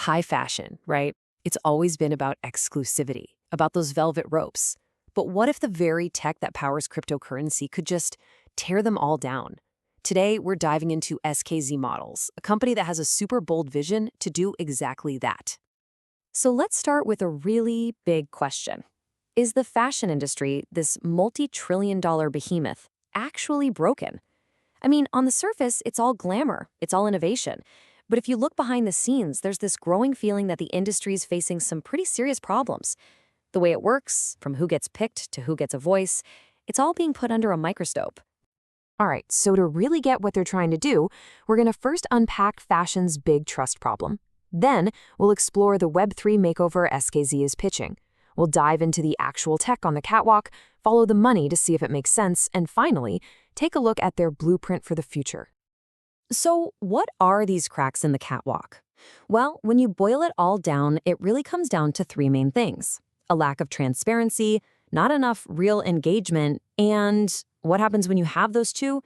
High fashion, right? It's always been about exclusivity, about those velvet ropes. But what if the very tech that powers cryptocurrency could just tear them all down? Today, we're diving into SKZ Models, a company that has a super bold vision to do exactly that. So let's start with a really big question. Is the fashion industry, this multi-trillion-dollar behemoth, actually broken? I mean, on the surface, it's all glamour, it's all innovation. But if you look behind the scenes, there's this growing feeling that the industry is facing some pretty serious problems. The way it works, from who gets picked to who gets a voice, it's all being put under a microscope. All right, so to really get what they're trying to do, we're going to first unpack fashion's big trust problem. Then, we'll explore the Web3 makeover SKZ is pitching. We'll dive into the actual tech on the catwalk, follow the money to see if it makes sense, and finally, take a look at their blueprint for the future. So, what are these cracks in the catwalk? Well, when you boil it all down, it really comes down to three main things: a lack of transparency, not enough real engagement, and what happens when you have those two?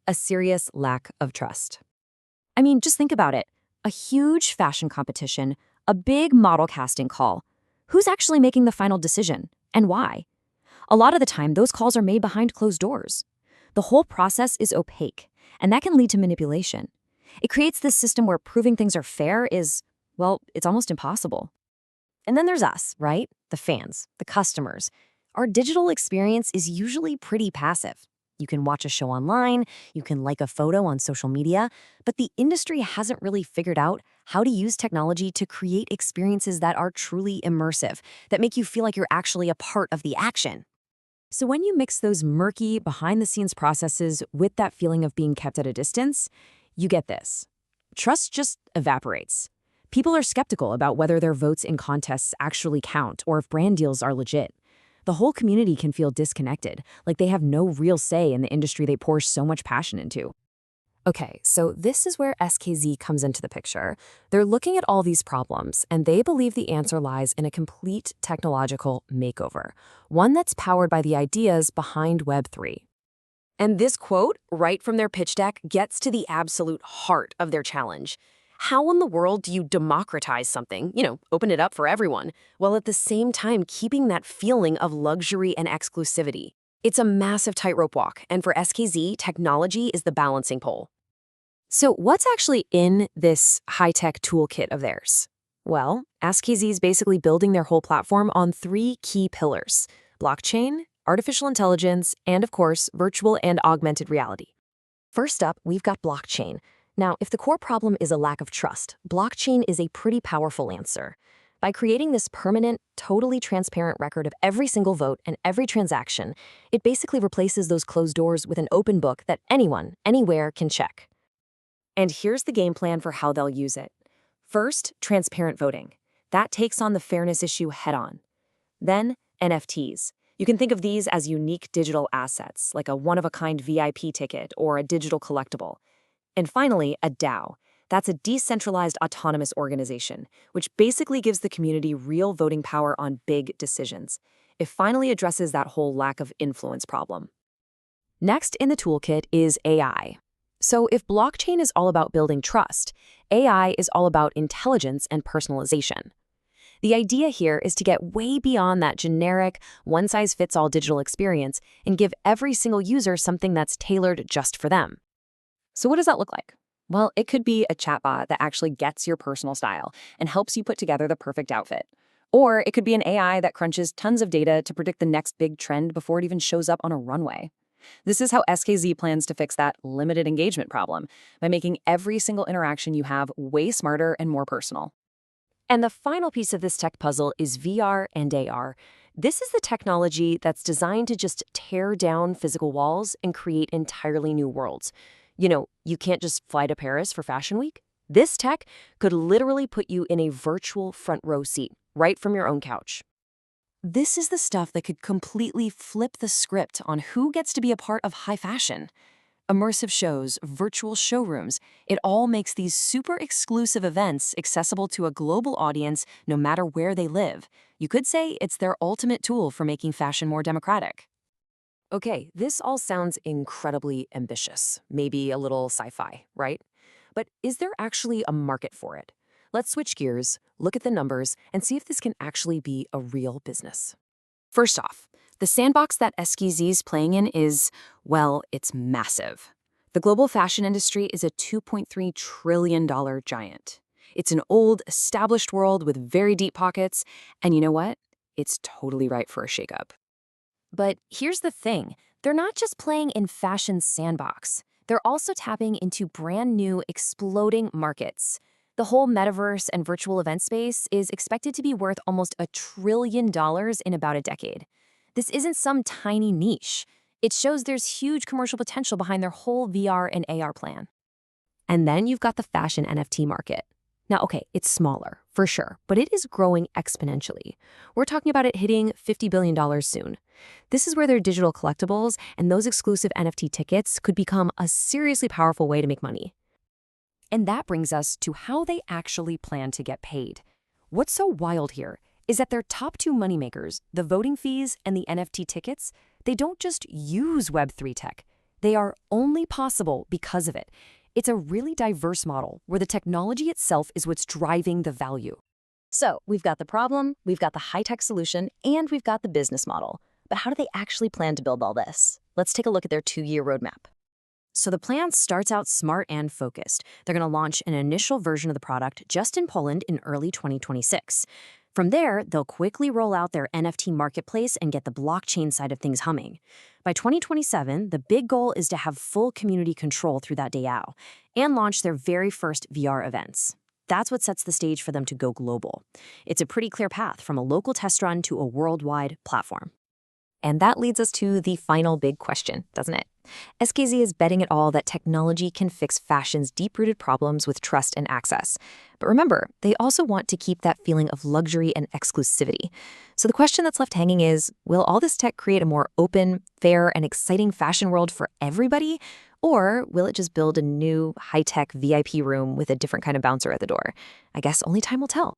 A serious lack of trust. I mean, just think about it. A huge fashion competition, a big model casting call. Who's actually making the final decision, and why? A lot of the time, those calls are made behind closed doors. The whole process is opaque, and that can lead to manipulation. It creates this system where proving things are fair is, well, it's almost impossible. And then there's us, right? The fans, the customers. Our digital experience is usually pretty passive. You can watch a show online, you can like a photo on social media, but the industry hasn't really figured out how to use technology to create experiences that are truly immersive, that make you feel like you're actually a part of the action. So when you mix those murky, behind-the-scenes processes with that feeling of being kept at a distance, you get this. Trust just evaporates. People are skeptical about whether their votes in contests actually count or if brand deals are legit. The whole community can feel disconnected, like they have no real say in the industry they pour so much passion into. Okay, so this is where SKZ comes into the picture. They're looking at all these problems, and they believe the answer lies in a complete technological makeover, one that's powered by the ideas behind Web3. And this quote, right from their pitch deck, gets to the absolute heart of their challenge. How in the world do you democratize something, open it up for everyone, while at the same time keeping that feeling of luxury and exclusivity? It's a massive tightrope walk, and for SKZ, technology is the balancing pole. So what's actually in this high-tech toolkit of theirs? Well, SKZ is basically building their whole platform on three key pillars: blockchain, artificial intelligence, and of course, virtual and augmented reality. First up, we've got blockchain. Now, if the core problem is a lack of trust, blockchain is a pretty powerful answer. By creating this permanent, totally transparent record of every single vote and every transaction, it basically replaces those closed doors with an open book that anyone, anywhere can check. And here's the game plan for how they'll use it. First, transparent voting. That takes on the fairness issue head-on. Then, NFTs. You can think of these as unique digital assets, like a one-of-a-kind VIP ticket or a digital collectible. And finally, a DAO. That's a decentralized autonomous organization, which basically gives the community real voting power on big decisions. It finally addresses that whole lack of influence problem. Next in the toolkit is AI. So if blockchain is all about building trust, AI is all about intelligence and personalization. The idea here is to get way beyond that generic, one-size-fits-all digital experience and give every single user something that's tailored just for them. So what does that look like? Well, it could be a chatbot that actually gets your personal style and helps you put together the perfect outfit. Or it could be an AI that crunches tons of data to predict the next big trend before it even shows up on a runway. This is how SKZ plans to fix that limited engagement problem, by making every single interaction you have way smarter and more personal. And the final piece of this tech puzzle is VR and AR. This is the technology that's designed to just tear down physical walls and create entirely new worlds. You can't just fly to Paris for Fashion Week. This tech could literally put you in a virtual front row seat, right from your own couch. This is the stuff that could completely flip the script on who gets to be a part of high fashion. Immersive shows, virtual showrooms, it all makes these super exclusive events accessible to a global audience no matter where they live. You could say it's their ultimate tool for making fashion more democratic. Okay, this all sounds incredibly ambitious, maybe a little sci-fi, right? But is there actually a market for it? Let's switch gears, look at the numbers, and see if this can actually be a real business. First off, the sandbox that SKZ is playing in is, well, it's massive. The global fashion industry is a $2.3 trillion giant. It's an old, established world with very deep pockets, and you know what? It's totally right for a shakeup. But here's the thing. They're not just playing in fashion's sandbox. They're also tapping into brand new, exploding markets. The whole metaverse and virtual event space is expected to be worth almost $1 trillion in about a decade. This isn't some tiny niche. It shows there's huge commercial potential behind their whole VR and AR plan. And then you've got the fashion NFT market. Now, okay, it's smaller, for sure, but it is growing exponentially. We're talking about it hitting $50 billion soon. This is where their digital collectibles and those exclusive NFT tickets could become a seriously powerful way to make money. And that brings us to how they actually plan to get paid. What's so wild here is that their top two moneymakers, the voting fees and the NFT tickets, they don't just use Web3 tech. They are only possible because of it. It's a really diverse model where the technology itself is what's driving the value. So we've got the problem, we've got the high-tech solution, and we've got the business model. But how do they actually plan to build all this? Let's take a look at their 2-year roadmap. So the plan starts out smart and focused. They're going to launch an initial version of the product just in Poland in early 2026. From there, they'll quickly roll out their NFT marketplace and get the blockchain side of things humming. By 2027, the big goal is to have full community control through that DAO and launch their very first VR events. That's what sets the stage for them to go global. It's a pretty clear path from a local test run to a worldwide platform. And that leads us to the final big question, doesn't it? SKZ is betting it all that technology can fix fashion's deep-rooted problems with trust and access. But remember, they also want to keep that feeling of luxury and exclusivity. So the question that's left hanging is, will all this tech create a more open, fair, and exciting fashion world for everybody? Or will it just build a new, high-tech VIP room with a different kind of bouncer at the door? I guess only time will tell.